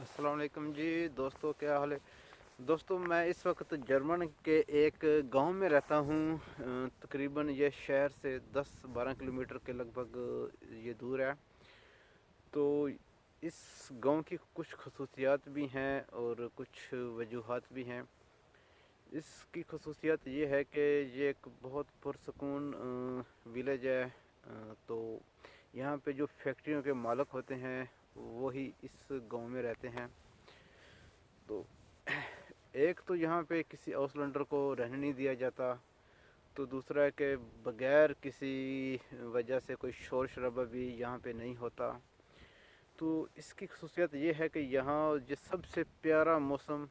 अस्सलाम वालेकुम जी दोस्तों, क्या हाल है। दोस्तों, मैं इस वक्त जर्मन के एक गांव में रहता हूं। तकरीबन ये शहर से 10-12 किलोमीटर के लगभग ये दूर है। तो इस गांव की कुछ खसूसियात भी हैं और कुछ वजूहात भी हैं। इसकी खसूसियत ये है कि ये एक बहुत पुरसकून विलेज है। तो यहाँ पे जो फैक्ट्रियों के मालिक होते हैं वही इस गांव में रहते हैं। तो एक तो यहाँ पे किसी आउसलैंडर को रहने नहीं दिया जाता। तो दूसरा है कि बगैर किसी वजह से कोई शोर शराबा भी यहाँ पे नहीं होता। तो इसकी खसूसियत ये है कि यहाँ जो सबसे प्यारा मौसम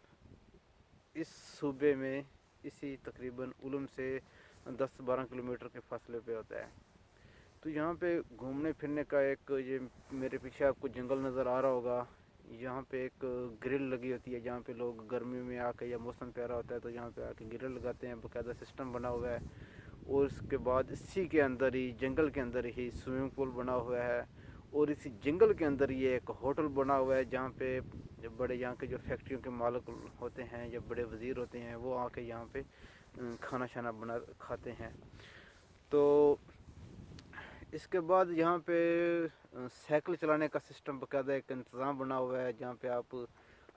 इस सूबे में इसी तकरीबन उलम से 10-12 किलोमीटर के फासले पे होता है। तो यहाँ पे घूमने फिरने का एक ये मेरे पीछे आपको जंगल नज़र आ रहा होगा। यहाँ पे एक ग्रिल लगी होती है जहाँ पे लोग गर्मी में आके या मौसम प्यारा होता है तो यहाँ पे आके ग्रिल लगाते हैं। बाकायदा सिस्टम बना हुआ है। और उसके बाद इसी के अंदर ही जंगल के अंदर ही स्विमिंग पूल बना हुआ है। और इसी जंगल के अंदर ये एक होटल बना हुआ है जहाँ पे जब बड़े यहाँ के जो फैक्ट्रियों के मालिक होते हैं या बड़े वज़ीर होते हैं वो आके यहाँ पे खाना शाना बना खाते हैं। तो इसके बाद यहाँ पे साइकिल चलाने का सिस्टम बाकायदा एक इंतज़ाम बना हुआ है जहाँ पे आप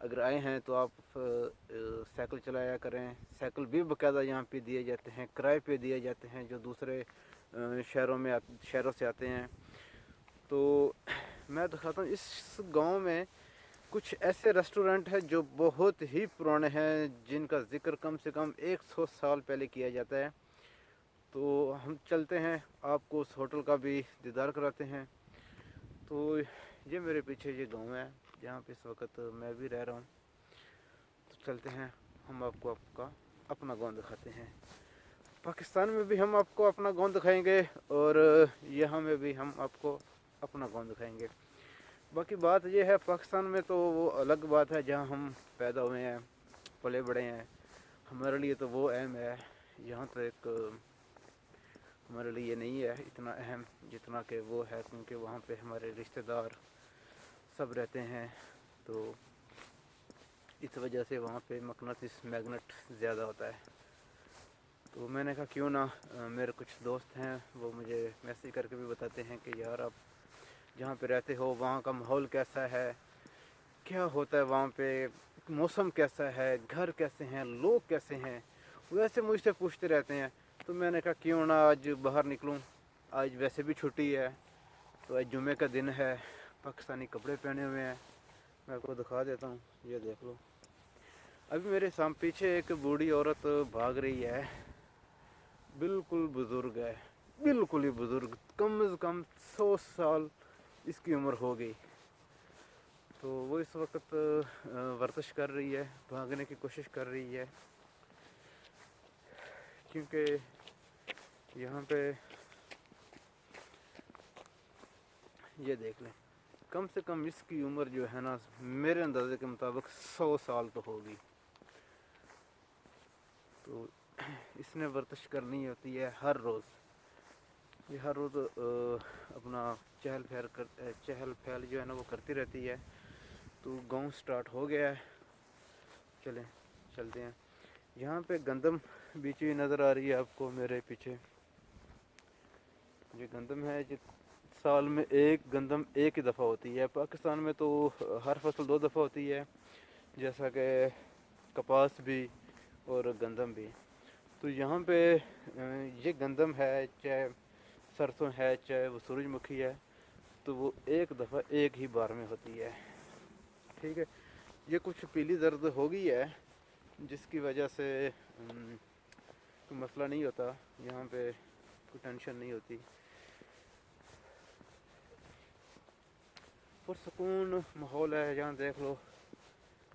अगर आए हैं तो आप साइकिल चलाया करें। साइकिल भी बाकायदा यहाँ पे दिए जाते हैं, किराए पे दिए जाते हैं जो दूसरे शहरों से आते हैं। तो मैं दिखाता हूँ इस गांव में कुछ ऐसे रेस्टोरेंट हैं जो बहुत ही पुराने हैं जिनका ज़िक्र कम से कम 100 साल पहले किया जाता है। तो हम चलते हैं, आपको उस होटल का भी दीदार कराते हैं। तो ये मेरे पीछे ये गांव है जहाँ पे इस वक्त मैं भी रह रहा हूँ। तो चलते हैं, हम आपको आपका अपना गांव दिखाते हैं। पाकिस्तान में भी हम आपको अपना गांव दिखाएंगे और यहाँ में भी हम आपको अपना गांव दिखाएंगे। बाकी बात ये है, पाकिस्तान में तो वो अलग बात है जहाँ हम पैदा हुए हैं, पले बड़े हैं। हमारे लिए तो वो अहम है। यहाँ तो एक हमारे लिए नहीं है इतना अहम जितना कि वो है, क्योंकि वहाँ पे हमारे रिश्तेदार सब रहते हैं। तो इस वजह से वहाँ पे मकनातिस मैग्नेट ज़्यादा होता है। तो मैंने कहा क्यों ना मेरे कुछ दोस्त हैं वो मुझे मैसेज करके भी बताते हैं कि यार आप जहाँ पे रहते हो वहाँ का माहौल कैसा है, क्या होता है वहाँ पे, मौसम कैसा है, घर कैसे हैं, लोग कैसे हैं, वैसे मुझसे पूछते रहते हैं। तो मैंने कहा क्यों ना आज बाहर निकलूं। आज वैसे भी छुट्टी है तो आज जुमे का दिन है। पाकिस्तानी कपड़े पहने हुए हैं, मैं आपको दिखा देता हूँ, ये देख लो। अभी मेरे सामने पीछे एक बूढ़ी औरत भाग रही है, बिल्कुल बुज़ुर्ग है, बिल्कुल ही बुज़ुर्ग, कम से कम 100 साल इसकी उम्र हो गई। तो वो इस वक्त वर्जिश कर रही है, भागने की कोशिश कर रही है, क्योंकि यहाँ पे ये देख लें, कम से कम इसकी उम्र जो है ना मेरे अंदाजे के मुताबिक 100 साल तो होगी। तो इसने वर्जिश करनी होती है हर रोज़। ये हर रोज़ अपना चहल पहल जो है ना वो करती रहती है। तो गांव स्टार्ट हो गया है, चलें चलते हैं। यहाँ पे गंदम बीच में नज़र आ रही है आपको मेरे पीछे, ये गंदम है। जो साल में एक गंदम एक ही दफ़ा होती है। पाकिस्तान में तो हर फसल 2 दफ़ा होती है, जैसा कि कपास भी और गंदम भी। तो यहाँ पे ये गंदम है, चाहे सरसों है, चाहे वो सूरजमुखी है, तो वो एक दफ़ा एक ही बार में होती है। ठीक है, ये कुछ पीली जर्द हो गई है जिसकी वजह से कोई मसला नहीं होता, यहाँ पे कोई टेंशन नहीं होती। पुरसकून माहौल है यहाँ, देख लो,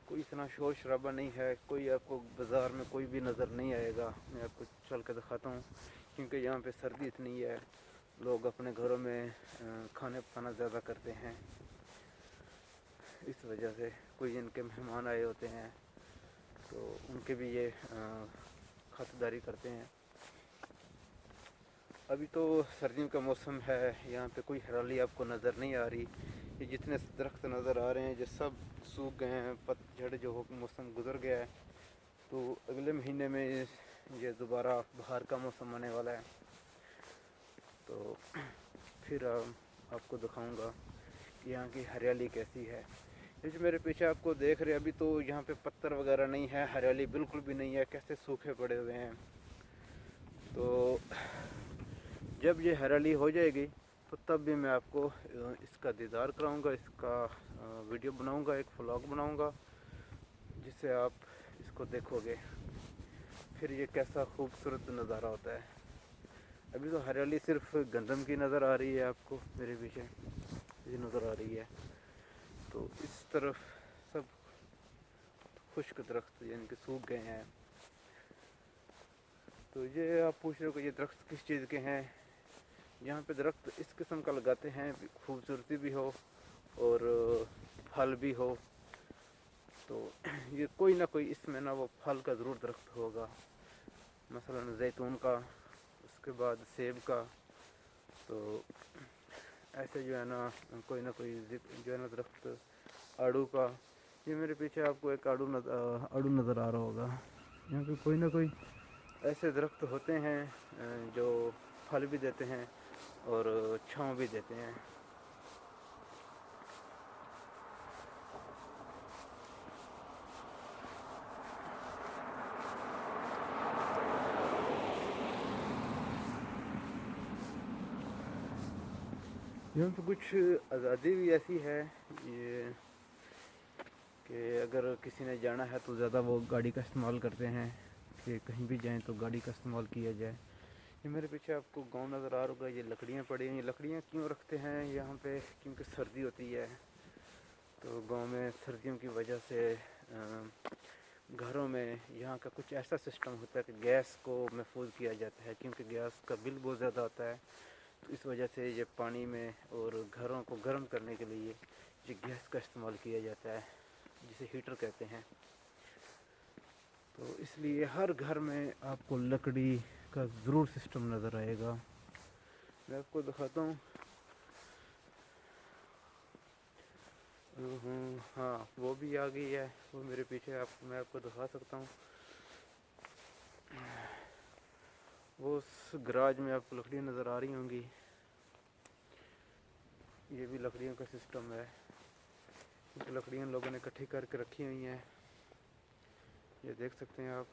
कोई इतना शोर शराबा नहीं है। कोई आपको बाज़ार में कोई भी नज़र नहीं आएगा। मैं आपको चल कर दिखाता हूँ, क्योंकि यहाँ पे सर्दी इतनी है, लोग अपने घरों में खाने पकाना ज़्यादा करते हैं। इस वजह से कोई जिनके मेहमान आए होते हैं तो उनके भी ये खातिरदारी करते हैं। अभी तो सर्दियों का मौसम है, यहाँ पे कोई हरियाली आपको नज़र नहीं आ रही। ये जितने दरख्त नज़र आ रहे हैं ये सब सूख गए हैं, पतझड़ जो हो मौसम गुजर गया है। तो अगले महीने में ये दोबारा बाहर का मौसम आने वाला है। तो फिर आपको दिखाऊंगा कि यहाँ की हरियाली कैसी है। ये जो मेरे पीछे आपको देख रहे हैं, अभी तो यहाँ पे पत्थर वगैरह नहीं है, हरियाली बिल्कुल भी नहीं है, कैसे सूखे पड़े हुए हैं। तो जब ये हरियाली हो जाएगी तो तब भी मैं आपको इसका दीदार कराऊंगा, इसका वीडियो बनाऊंगा, एक व्लॉग बनाऊंगा, जिससे आप इसको देखोगे फिर ये कैसा खूबसूरत नज़ारा होता है। अभी तो हरियाली सिर्फ गंदम की नज़र आ रही है, आपको मेरे पीछे ये नज़र आ रही है। तो इस तरफ सब खुश्क दरख्त यानी कि सूख गए हैं। तो ये आप पूछ रहे हो कि ये दरख्त किस चीज़ के हैं। यहाँ पे दरख्त इस किस्म का लगाते हैं खूबसूरती भी हो और फल भी हो। तो ये कोई ना कोई इसमें ना वो फल का ज़रूर दरख्त होगा, मसलन जैतून का, उसके बाद सेब का। तो ऐसे जो है ना कोई जो है ना दरख्त आड़ू का। ये मेरे पीछे आपको एक आड़ू नज़र आ रहा होगा। यहाँ पे कोई ना कोई ऐसे दरख्त होते हैं जो फल भी देते हैं और छांव भी देते हैं। यहाँ पे कुछ आज़ादी भी ऐसी है ये कि अगर किसी ने जाना है तो ज़्यादा वो गाड़ी का इस्तेमाल करते हैं कि कहीं भी जाएं तो गाड़ी का इस्तेमाल किया जाए। ये मेरे पीछे आपको गांव नज़र आ रहा होगा, ये लकड़ियाँ पड़ी हैं। ये लकड़ियाँ क्यों रखते हैं यहाँ पे, क्योंकि सर्दी होती है। तो गांव में सर्दियों की वजह से घरों में यहाँ का कुछ ऐसा सिस्टम होता है कि गैस को महफूज किया जाता है, क्योंकि गैस का बिल बहुत ज़्यादा आता है। तो इस वजह से ये पानी में और घरों को गर्म करने के लिए ये गैस का इस्तेमाल किया जाता है, जिसे हीटर कहते हैं। तो इसलिए हर घर में आपको लकड़ी का ज़रूर सिस्टम नज़र आएगा। मैं आपको दिखाता हूँ। हाँ, वो भी आ गई है, वो मेरे पीछे मैं आपको दिखा सकता हूँ। वो उस गराज में आपको लकड़ियाँ नज़र आ रही होंगी। ये भी लकड़ियों का सिस्टम है, क्योंकि लकड़ियाँ लोगों ने इकट्ठी करके रखी हुई हैं, ये देख सकते हैं आप।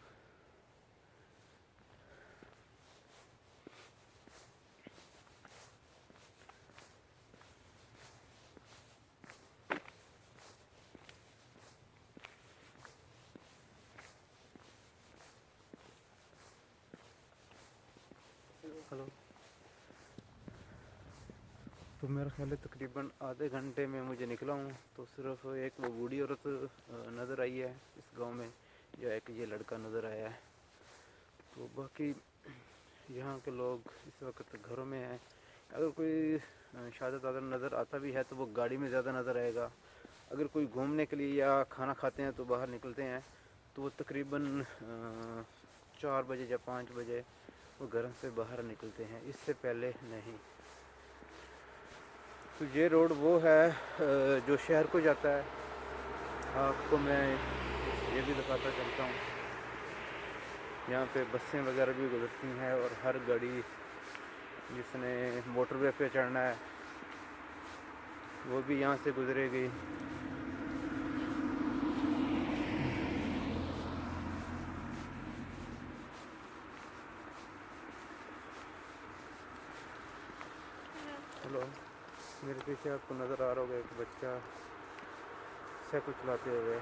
हेलो। तो मेरा ख्याल है तकरीबन आधे घंटे में मुझे निकला हूँ, तो सिर्फ एक वो बूढ़ी औरत नज़र आई है इस गांव में, या एक ये लड़का नज़र आया है। तो बाकी यहाँ के लोग इस वक्त घरों में हैं। अगर कोई शादत आदर नज़र आता भी है तो वो गाड़ी में ज़्यादा नज़र आएगा। अगर कोई घूमने के लिए या खाना खाते हैं तो बाहर निकलते हैं, तो वो तकरीबन 4 बजे या 5 बजे वो घर से बाहर निकलते हैं, इससे पहले नहीं। तो ये रोड वो है जो शहर को जाता है। आपको मैं ये भी दिखाता चलता हूँ। यहाँ पे बसें वगैरह भी गुजरती हैं और हर गाड़ी जिसने मोटरवे पे चढ़ना है वो भी यहाँ से गुजरेगी। हेलो। मेरे पीछे आपको नज़र आ रहा होगा एक बच्चा साइकिल चलाते हुए।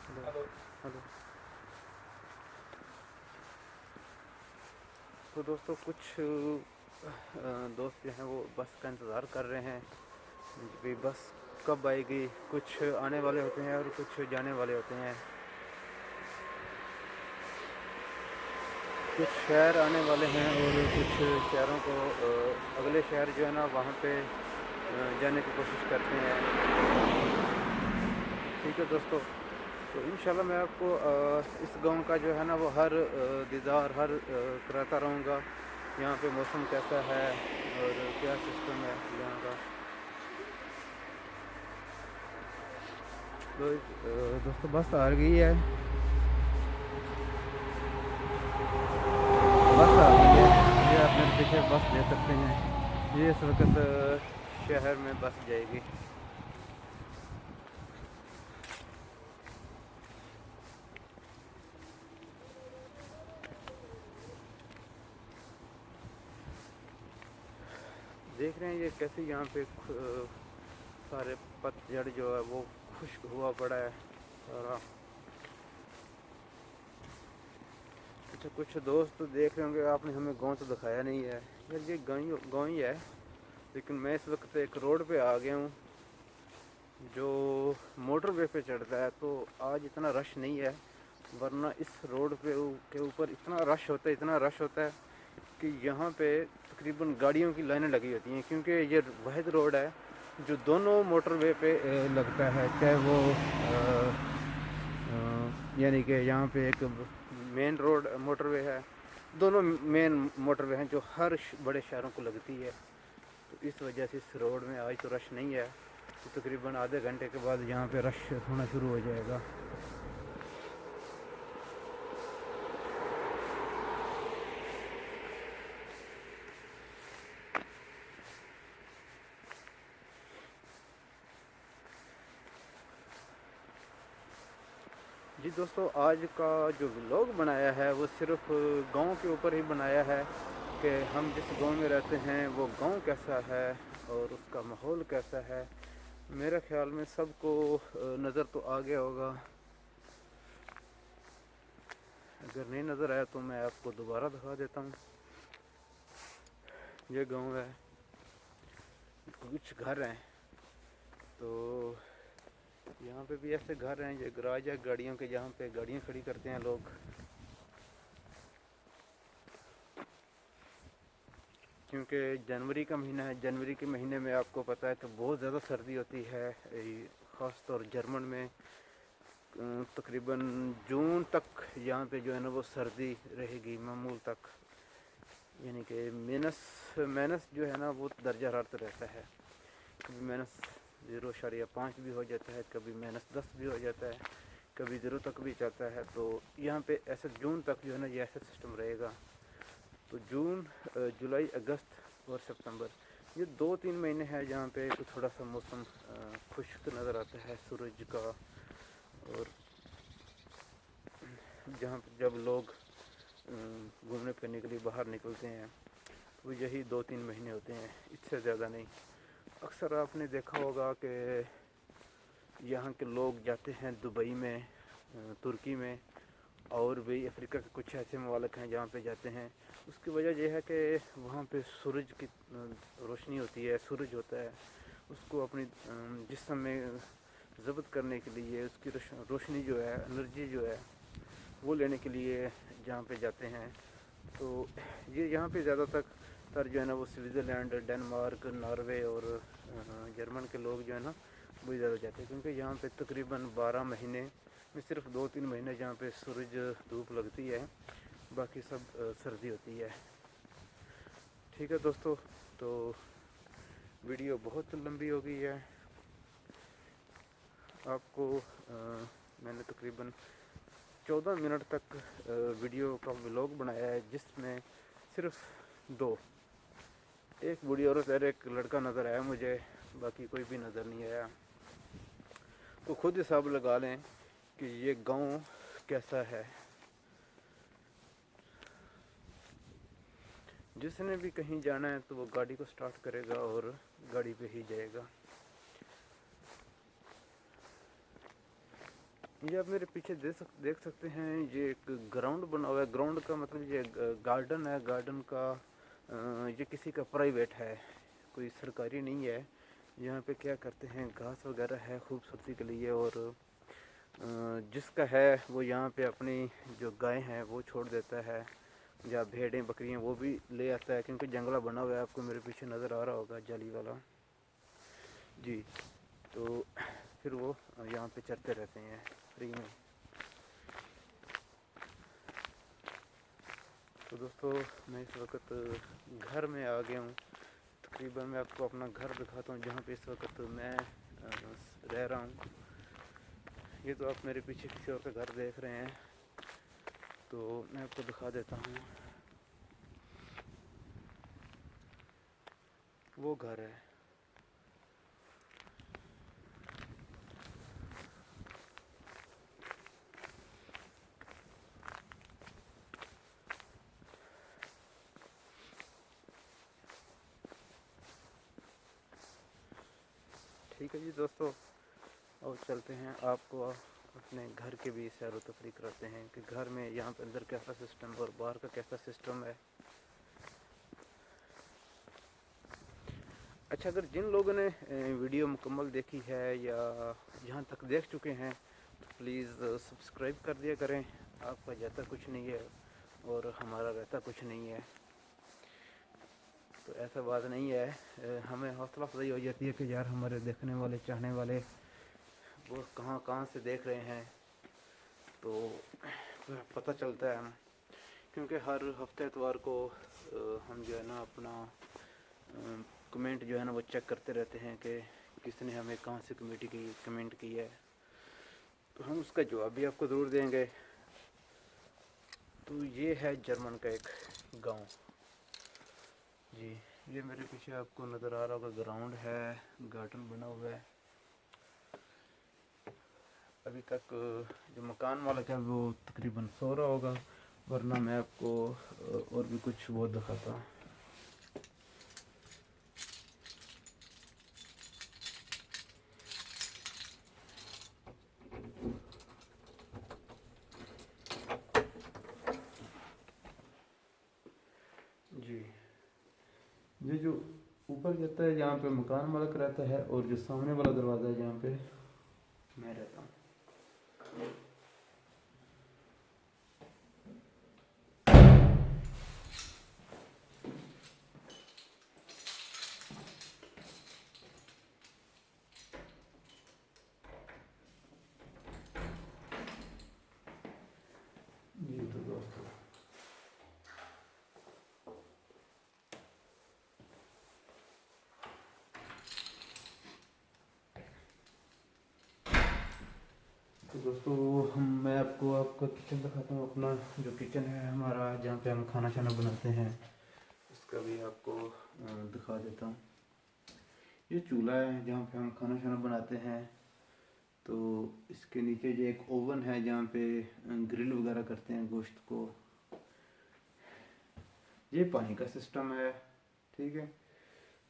Hello hello. तो दोस्तों कुछ दोस्त जो हैं वो बस का इंतज़ार कर रहे हैं कि बस कब आएगी। कुछ आने वाले होते हैं और कुछ जाने वाले होते हैं। कुछ शहर आने वाले हैं और कुछ शहरों को अगले शहर जो है ना वहाँ पे जाने की कोशिश करते हैं। ठीक है दोस्तों, تو انشاءاللہ میں آپ کو اس گاؤں کا جو ہے نا وہ ہر دیدار کراتا رہوں گا، یہاں پہ موسم کیسا ہے اور کیا سسٹم ہے یہاں کا۔ تو دوستو بس آ گئی ہے، بس آ گئی ہے، یہ آپ میرے پیچھے بس دیکھ سکتے ہیں، یہ اس وقت شہر میں بس جائے گی۔ دیکھ رہے ہیں یہ کیسے یہاں پہ سارے پتجھڑ جو ہے وہ خشک ہوا پڑا ہے سارا۔ اچھا کچھ دوست دیکھ رہے ہوں گے آپ نے ہمیں گاؤں تو دکھایا نہیں ہے، یار یہ گاؤں ہی ہے، لیکن میں اس وقت ایک روڈ پہ آ گیا ہوں جو موٹر وے پہ چڑھتا ہے، تو آج اتنا رش نہیں ہے، ورنہ اس روڈ پہ کے اوپر اتنا رش ہوتا ہے کہ یہاں پہ تقریباً گاڑیوں کی لائنیں لگی ہوتی ہیں، کیونکہ یہ واحد روڈ ہے جو دونوں موٹر وے پہ لگتا ہے، چاہے وہ یعنی کہ یہاں پہ ایک مین روڈ موٹر وے ہے، دونوں مین موٹر وے ہیں جو ہر بڑے شہروں کو لگتی ہے، تو اس وجہ سے اس روڈ میں آج تو رش نہیں ہے، تو تقریباً آدھے گھنٹے کے بعد یہاں پہ رش ہونا شروع ہو جائے گا۔ جی دوستو، آج کا جو ولاگ بنایا ہے وہ صرف گاؤں کے اوپر ہی بنایا ہے کہ ہم جس گاؤں میں رہتے ہیں وہ گاؤں کیسا ہے اور اس کا ماحول کیسا ہے۔ میرے خیال میں سب کو نظر تو آ گیا ہوگا، اگر نہیں نظر آیا تو میں آپ کو دوبارہ دکھا دیتا ہوں۔ یہ گاؤں ہے، کچھ گھر ہیں، تو یہاں پہ بھی ایسے گھر ہیں، یہ گراج ہے گاڑیوں کے، جہاں پہ گاڑیاں کھڑی کرتے ہیں لوگ، کیونکہ جنوری کا مہینہ ہے، جنوری کے مہینے میں آپ کو پتہ ہے کہ بہت زیادہ سردی ہوتی ہے، خاص طور جرمن میں تقریباً جون تک یہاں پہ جو ہے نا وہ سردی رہے گی معمول تک، یعنی کہ مینس جو ہے نا وہ درجہ حرارت رہتا ہے، کبھی -0.5 بھی ہو جاتا ہے، کبھی -10 بھی ہو جاتا ہے، کبھی 0 تک بھی جاتا ہے، تو یہاں پہ ایسے جون تک جو ہے نا یہ ایسا سسٹم رہے گا۔ تو جون، جولائی، اگست اور ستمبر، یہ 2-3 مہینے ہیں جہاں پہ تھوڑا سا موسم خشک نظر آتا ہے سورج کا، اور جہاں پہ جب لوگ گھومنے پھرنے کے لیے باہر نکلتے ہیں وہ یہی 2-3 مہینے ہوتے ہیں، اس سے زیادہ نہیں۔ اکثر آپ نے دیکھا ہوگا کہ یہاں کے لوگ جاتے ہیں دبئی میں، ترکی میں، اور بھی افریقہ کے کچھ ایسے ممالک ہیں جہاں پہ جاتے ہیں، اس کی وجہ یہ ہے کہ وہاں پہ سورج کی روشنی ہوتی ہے، سورج ہوتا ہے، اس کو اپنی جسم میں ضبط کرنے کے لیے اس کی روشنی جو ہے، انرجی جو ہے وہ لینے کے لیے جہاں پہ جاتے ہیں، تو یہ یہاں پہ زیادہ تر جو ہے نا وہ سوئٹزرلینڈ، ڈنمارک، ناروے اور جرمن کے لوگ جو ہے نا وہ زیادہ جاتے ہیں، کیونکہ یہاں پہ تقریباً 12 مہینے میں صرف 2-3 مہینے جہاں پہ سورج دھوپ لگتی ہے، باقی سب سردی ہوتی ہے۔ ٹھیک ہے دوستو، تو ویڈیو بہت لمبی ہو گئی ہے، آپ کو میں نے تقریباً 14 منٹ تک ویڈیو کا ولاگ بنایا ہے، جس میں صرف ایک بوڑھی عورت اور ایک لڑکا نظر آیا مجھے، باقی کوئی بھی نظر نہیں آیا، تو خود حساب لگا لیں کہ یہ گاؤں کیسا ہے۔ جس نے بھی کہیں جانا ہے تو وہ گاڑی کو سٹارٹ کرے گا اور گاڑی پہ ہی جائے گا۔ یہ آپ میرے پیچھے دیکھ سکتے ہیں، یہ ایک گراؤنڈ بنا ہوا ہے، گراؤنڈ کا مطلب یہ گارڈن ہے، گارڈن کا یہ کسی کا پرائیویٹ ہے، کوئی سرکاری نہیں ہے۔ یہاں پہ کیا کرتے ہیں، گھاس وغیرہ ہے خوبصورتی کے لیے، اور جس کا ہے وہ یہاں پہ اپنی جو گائے ہیں وہ چھوڑ دیتا ہے، یا بھیڑیں بکریاں وہ بھی لے آتا ہے، کیونکہ جنگلہ بنا ہوا ہے، آپ کو میرے پیچھے نظر آ رہا ہوگا جالی والا۔ جی، تو پھر وہ یہاں پہ چرتے رہتے ہیں فری میں۔ تو دوستو میں اس وقت گھر میں آ گیا ہوں، تقریباً میں آپ کو اپنا گھر دکھاتا ہوں جہاں پہ اس وقت میں رہ رہا ہوں۔ یہ تو آپ میرے پیچھے کسی اور کا گھر دیکھ رہے ہیں، تو میں آپ کو دکھا دیتا ہوں، وہ گھر ہے۔ ٹھیک ہے جی دوستو، اور چلتے ہیں آپ کو اپنے گھر کے بھی سیر و تفریح کرتے ہیں کہ گھر میں یہاں پہ اندر کیسا سسٹم اور باہر کا کیسا سسٹم ہے۔ اچھا، اگر جن لوگوں نے ویڈیو مکمل دیکھی ہے یا یہاں تک دیکھ چکے ہیں تو پلیز سبسکرائب کر دیا کریں۔ آپ کا جاتا کچھ نہیں ہے اور ہمارا رہتا کچھ نہیں ہے، تو ایسا بات نہیں ہے، ہمیں حوصلہ افزائی ہو جاتی ہے کہ یار ہمارے دیکھنے والے چاہنے والے وہ کہاں کہاں سے دیکھ رہے ہیں، تو پتہ چلتا ہے۔ کیونکہ ہر ہفتے اتوار کو ہم جو ہے نا اپنا کمنٹ جو ہے نا وہ چیک کرتے رہتے ہیں کہ کس نے ہمیں کہاں سے کمنٹ کی ہے، تو ہم اس کا جواب بھی آپ کو ضرور دیں گے۔ تو یہ ہے جرمن کا ایک گاؤں جی، یہ میرے پیچھے آپ کو نظر آ رہا ہوگا گراؤنڈ ہے، گارڈن بنا ہوا ہے۔ ابھی تک جو مکان مالک ہے وہ تقریباً سو رہا ہوگا، ورنہ میں آپ کو اور بھی کچھ وہ دکھاتا ہوں۔ جی، یہ جو اوپر جاتا ہے جہاں پہ مکان مالک رہتا ہے، اور جو سامنے والا دروازہ ہے جہاں پہ میں رہتا ہوں۔ جی تو دوستو میں آپ کا کچن دکھاتا ہوں، اپنا جو کچن ہے ہمارا جہاں پہ ہم کھانا شانا بناتے ہیں، اس کا بھی آپ کو دکھا دیتا ہوں۔ یہ چولہا ہے جہاں پہ ہم کھانا شانا بناتے ہیں، تو اس کے نیچے جو ایک اوون ہے جہاں پہ گرل وغیرہ کرتے ہیں گوشت کو۔ یہ پانی کا سسٹم ہے، ٹھیک ہے،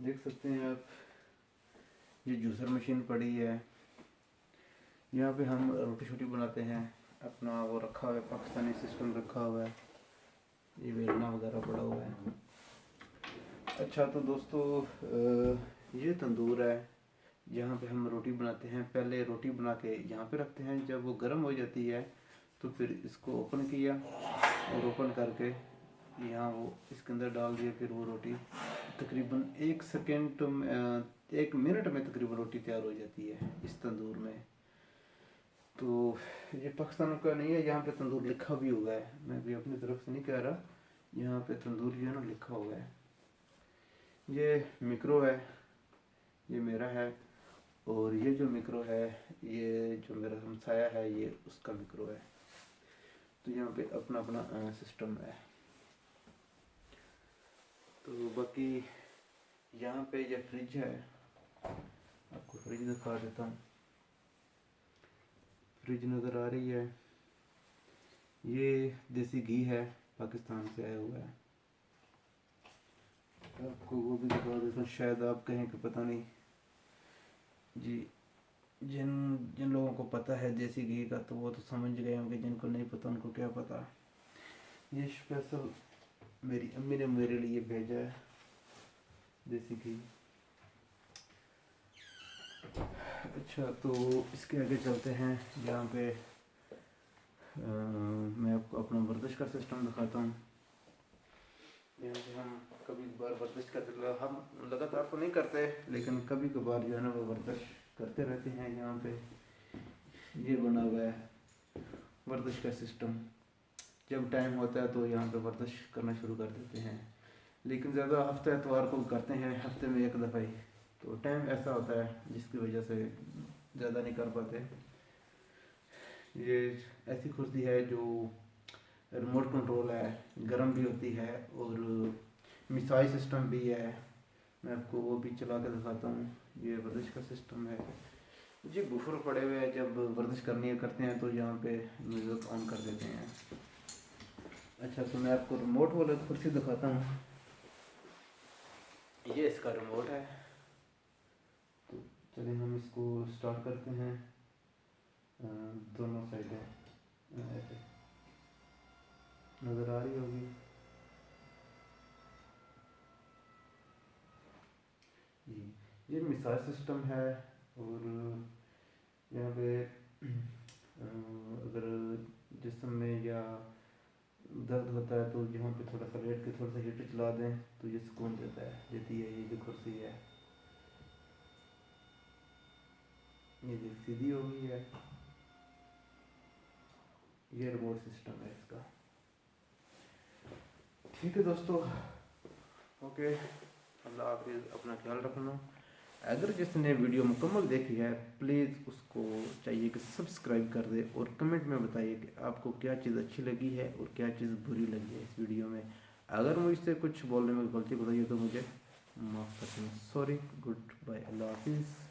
دیکھ سکتے ہیں آپ، یہ جوسر مشین پڑی ہے، یہاں پہ ہم روٹی شوٹی بناتے ہیں، اپنا وہ رکھا ہوا ہے، پاکستانی سسٹم رکھا ہوا ہے، یہ بیلنا وغیرہ پڑا ہوا ہے۔ اچھا تو دوستو یہ تندور ہے جہاں پہ ہم روٹی بناتے ہیں۔ پہلے روٹی بنا کے یہاں پہ رکھتے ہیں، جب وہ گرم ہو جاتی ہے تو پھر اس کو اوپن کیا، اور اوپن کر کے یہاں وہ اس کے اندر ڈال دیا، پھر وہ روٹی تقریباً 1 منٹ میں تقریباً روٹی تیار ہو جاتی ہے اس تندور میں۔ تو یہ پاکستان کا نہیں ہے، یہاں پہ تندور لکھا بھی ہوا ہے، میں بھی اپنی طرف سے نہیں کہہ رہا، یہاں پہ تندور جو ہے نا لکھا ہوا ہے۔ یہ مکرو ہے، یہ میرا ہے، اور یہ جو مکرو ہے، یہ جو میرا ہمسایا ہے، یہ اس کا مکرو ہے۔ تو یہاں پہ اپنا اپنا سسٹم ہے۔ تو باقی یہاں پہ یہ فریج ہے، آپ کو فریج دکھا دیتا ہوں، فریج نظر آ رہی ہے، یہ دیسی گھی ہے، پاکستان سے آیا ہوا ہے۔ آپ کو وہ بھی دکھا دیتا ہوں، شاید آپ کہیں کہ پتہ نہیں جی، جن لوگوں کو پتہ ہے دیسی گھی کا تو وہ تو سمجھ گئے ہوں گے، جن کو نہیں پتہ ان کو کیا پتہ۔ یہ اسپیشل میری امی نے میرے لیے بھیجا ہے دیسی گھی۔ اچھا تو اس کے آگے چلتے ہیں، جہاں پہ میں آپ کو اپنا ورزش کا سسٹم دکھاتا ہوں۔ یہاں پہ ہم کبھی کبھار ورزش کرتے، ہم لگاتار تو نہیں کرتے، لیکن کبھی کبھار جو ہے نا وہ ورزش करते रहते हैं। यहाँ पे ये बना हुआ है वर्जिश का सिस्टम, जब टाइम होता है तो यहाँ पे वर्जिश करना शुरू कर देते हैं, लेकिन ज़्यादा हफ्ते एतवार को करते हैं, हफ्ते में एक दफ़ा ही। तो टाइम ऐसा होता है जिसकी वजह से ज़्यादा नहीं कर पाते। ये ऐसी कुर्सी है जो रिमोट कंट्रोल है, गर्म भी होती है और मिसाइल सिस्टम भी है। मैं आपको वो भी चला के दिखाता हूँ। ये वर्जिश का सिस्टम है। जी बुफर पड़े हुए हैं, जब वर्जिश करते हैं तो यहाँ पे म्यूज़िक ऑन कर देते हैं। अच्छा, तो मैं आपको रिमोट वाला कुर्सी दिखाता हूँ। ये इसका रिमोट है। तो चलिए हम इसको स्टार्ट करते हैं। दोनों साइडें नज़र आ रही होगी। जी ये मिसाइल सिस्टम है। और यहाँ पे अगर जिस्म में या दर्द होता है तो यहाँ पे थोड़ा सा लेट के थोड़ा सा हीटर चला दें तो ये सुकून देती है। ये जो कुर्सी है ये जो सीधी हो गई है। ये रिमोट सिस्टम है इसका। ठीक है दोस्तों, ओके, अल्लाह हाफिज़, अपना ख्याल रखना। अगर जिसने वीडियो मुकम्मल देखी है प्लीज़ उसको चाहिए कि सब्सक्राइब कर दे और कमेंट में बताइए कि आपको क्या चीज़ अच्छी लगी है और क्या चीज़ बुरी लगी है इस वीडियो में। अगर मुझसे कुछ बोलने में गलती बताइए तो मुझे माफ़ कर दें। सॉरी, गुड बाय, अल्लाह हाफिज़।